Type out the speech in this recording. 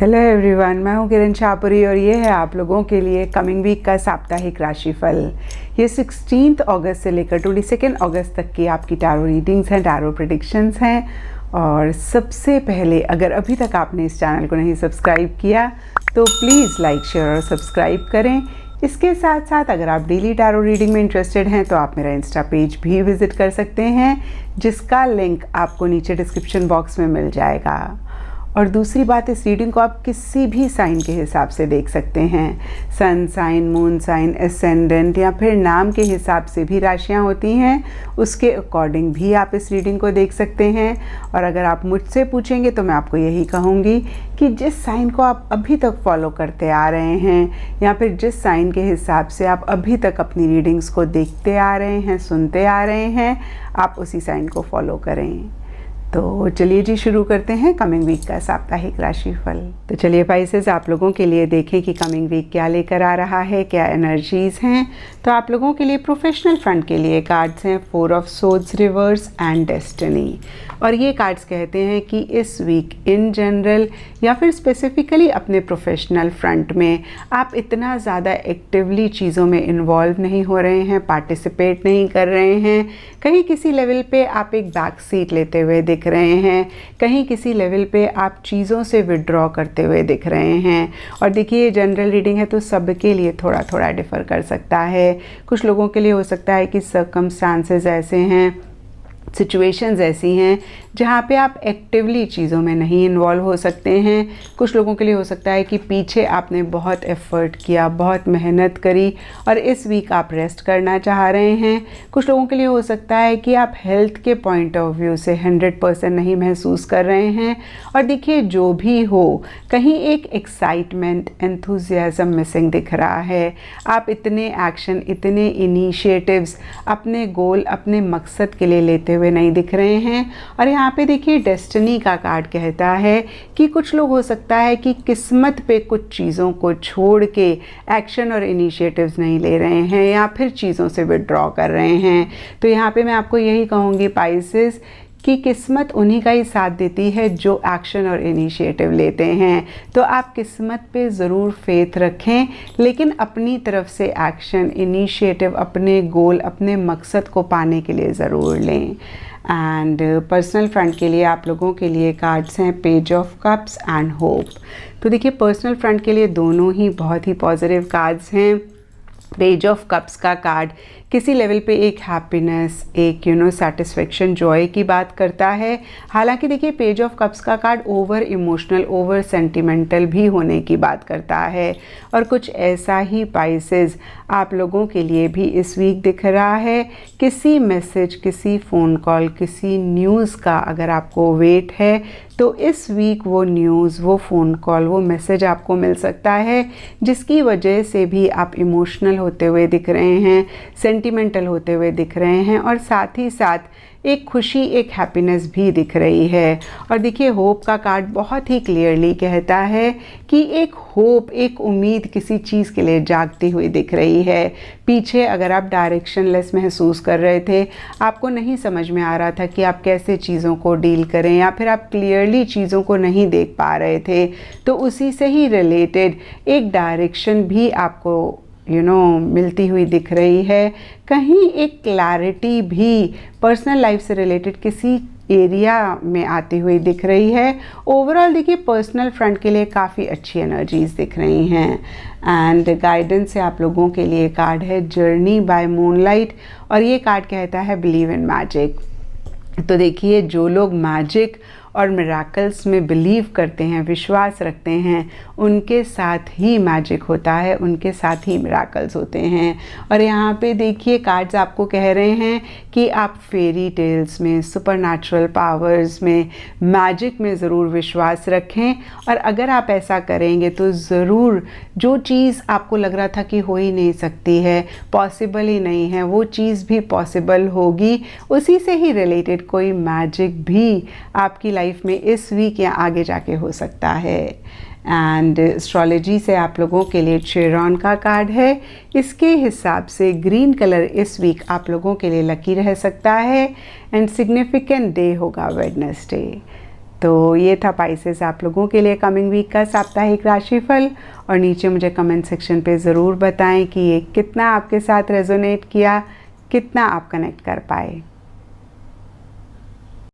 Hello everyone, मैं हूं किरण शाहपुरी और ये है आप लोगों के लिए कमिंग वीक का साप्ताहिक राशिफल। ये 16 अगस्त से लेकर 22 अगस्त तक की आपकी टैरो रीडिंग्स हैं, टैरो प्रेडिक्शंस हैं। और सबसे पहले अगर अभी तक आपने इस चैनल को नहीं सब्सक्राइब किया तो प्लीज़ लाइक, शेयर और सब्सक्राइब करें। इसके साथ साथ अगर आप डेली टैरो रीडिंग में इंटरेस्टेड हैं तो आप मेरा इंस्टा पेज भी विज़िट कर सकते हैं, जिसका लिंक आपको नीचे डिस्क्रिप्शन बॉक्स में मिल जाएगा। और दूसरी बात, इस रीडिंग को आप किसी भी साइन के हिसाब से देख सकते हैं। Sun sign, moon sign, ascendant या फिर नाम के हिसाब से भी राशियां होती हैं, उसके अकॉर्डिंग भी आप इस रीडिंग को देख सकते हैं। और अगर आप मुझसे पूछेंगे तो मैं आपको यही कहूँगी कि जिस साइन को आप अभी तक फॉलो करते आ रहे हैं या फिर जिस साइन के हिसाब से आप अभी तक अपनी रीडिंग्स को देखते आ रहे हैं, सुनते आ रहे हैं, आप उसी साइन को फॉलो करें। तो चलिए जी, शुरू करते हैं कमिंग वीक का साप्ताहिक राशिफल। तो चलिए पाइसेस, आप लोगों के लिए देखें कि कमिंग वीक क्या लेकर आ रहा है, क्या एनर्जीज हैं। तो आप लोगों के लिए प्रोफेशनल फ्रंट के लिए कार्ड्स हैं 4 of swords reverse and destiny. और ये कार्ड्स कहते हैं कि इस वीक इन जनरल या फिर स्पेसिफिकली अपने प्रोफेशनल फ्रंट में आप इतना ज़्यादा एक्टिवली चीज़ों में इन्वॉल्व नहीं हो रहे हैं, पार्टिसिपेट नहीं कर रहे हैं। कहीं किसी लेवल पे आप एक बैक सीट लेते हुए दिख रहे हैं, कहीं किसी लेवल पे आप चीज़ों से विड्रॉ करते हुए दिख रहे हैं। और देखिए, जनरल रीडिंग है तो सबके लिए थोड़ा थोड़ा डिफ़र कर सकता है। कुछ लोगों के लिए हो सकता है कि सर्कमस्टांसेस ऐसे हैं, सिचुएशंस ऐसी हैं जहाँ पे आप एक्टिवली चीज़ों में नहीं इन्वॉल्व हो सकते हैं। कुछ लोगों के लिए हो सकता है कि पीछे आपने बहुत एफ़र्ट किया, बहुत मेहनत करी और इस वीक आप रेस्ट करना चाह रहे हैं। कुछ लोगों के लिए हो सकता है कि आप हेल्थ के पॉइंट ऑफ व्यू से 100% नहीं महसूस कर रहे हैं। और देखिए, जो भी हो, कहीं एक एक्साइटमेंट, एंथुजियाज़म मिसिंग दिख रहा है। आप इतने एक्शन, इतने इनिशिएटिव्स अपने गोल, अपने मकसद के लिए लेते हुए नहीं दिख रहे हैं। और यहाँ पे देखिए, डेस्टिनी का कार्ड कहता है कि कुछ लोग हो सकता है कि किस्मत पे कुछ चीज़ों को छोड़ के एक्शन और इनिशिएटिव्स नहीं ले रहे हैं या फिर चीज़ों से विड्रॉ कर रहे हैं। तो यहाँ पे मैं आपको यही कहूँगी पाइसेस कि किस्मत उन्हीं का ही साथ देती है जो एक्शन और इनिशिएटिव लेते हैं। तो आप किस्मत पे ज़रूर फेथ रखें, लेकिन अपनी तरफ से एक्शन, इनिशिएटिव अपने गोल, अपने मकसद को पाने के लिए ज़रूर लें। एंड पर्सनल फ्रंट के लिए आप लोगों के लिए कार्ड्स हैं page of cups and hope. तो देखिए, पर्सनल फ्रंट के लिए दोनों ही बहुत ही पॉजिटिव कार्ड्स हैं। पेज ऑफ कप्स का कार्ड किसी लेवल पे एक हैप्पीनेस, एक सेटिस्फेक्शन, जॉय की बात करता है। हालांकि देखिए, पेज ऑफ कप्स का card over emotional, over sentimental भी होने की बात करता है। और कुछ ऐसा ही पाइसेस आप लोगों के लिए भी इस वीक दिख रहा है। किसी मैसेज, किसी फ़ोन कॉल, किसी न्यूज़ का अगर आपको वेट है तो इस वीक वो न्यूज़, वो फ़ोन कॉल, वो मैसेज आपको मिल सकता है, जिसकी वजह से भी आप इमोशनल होते हुए दिख रहे हैं, सेंटिमेंटल होते हुए दिख रहे हैं और साथ ही साथ एक खुशी, एक हैप्पीनेस भी दिख रही है। और देखिए, होप का कार्ड बहुत ही क्लियरली कहता है कि एक होप, एक उम्मीद किसी चीज़ के लिए जागती हुई दिख रही है। पीछे अगर आप डायरेक्शनलेस महसूस कर रहे थे, आपको नहीं समझ में आ रहा था कि आप कैसे चीज़ों को डील करें या फिर आप क्लियरली चीज़ों को नहीं देख पा रहे थे, तो उसी से ही रिलेटेड एक डायरेक्शन भी आपको मिलती हुई दिख रही है। कहीं एक क्लैरिटी भी पर्सनल लाइफ से रिलेटेड किसी एरिया में आती हुई दिख रही है। ओवरऑल देखिए, पर्सनल फ्रंट के लिए काफ़ी अच्छी एनर्जीज दिख रही हैं। एंड गाइडेंस से आप लोगों के लिए कार्ड है जर्नी बाय मूनलाइट और ये कार्ड कहता है बिलीव इन मैजिक। तो देखिए, जो लोग मैजिक और मिराकल्स में बिलीव करते हैं, विश्वास रखते हैं, उनके साथ ही मैजिक होता है, उनके साथ ही मिराकल्स होते हैं। और यहाँ पे देखिए, कार्ड्स आपको कह रहे हैं कि आप फेरी टेल्स में, सुपरनैचुरल पावर्स में, मैजिक में ज़रूर विश्वास रखें। और अगर आप ऐसा करेंगे तो ज़रूर जो चीज़ आपको लग रहा था कि हो ही नहीं सकती है, पॉसिबल ही नहीं है, वो चीज़ भी पॉसिबल होगी। उसी से ही रिलेटेड कोई मैजिक भी आपकी लाइफ में इस वीक या आगे जाके हो सकता है। एंड एस्ट्रोलॉजी से आप लोगों के लिए चिरॉन का कार्ड है। इसके हिसाब से ग्रीन कलर इस वीक आप लोगों के लिए लकी रह सकता है एंड सिग्निफिकेंट डे होगा वेडनेसडे। तो ये था पाइसेस आप लोगों के लिए कमिंग वीक का साप्ताहिक राशिफल। और नीचे मुझे कमेंट सेक्शन पे ज़रूर बताएं कि ये कितना आपके साथ रेजोनेट किया, कितना आप कनेक्ट कर पाए।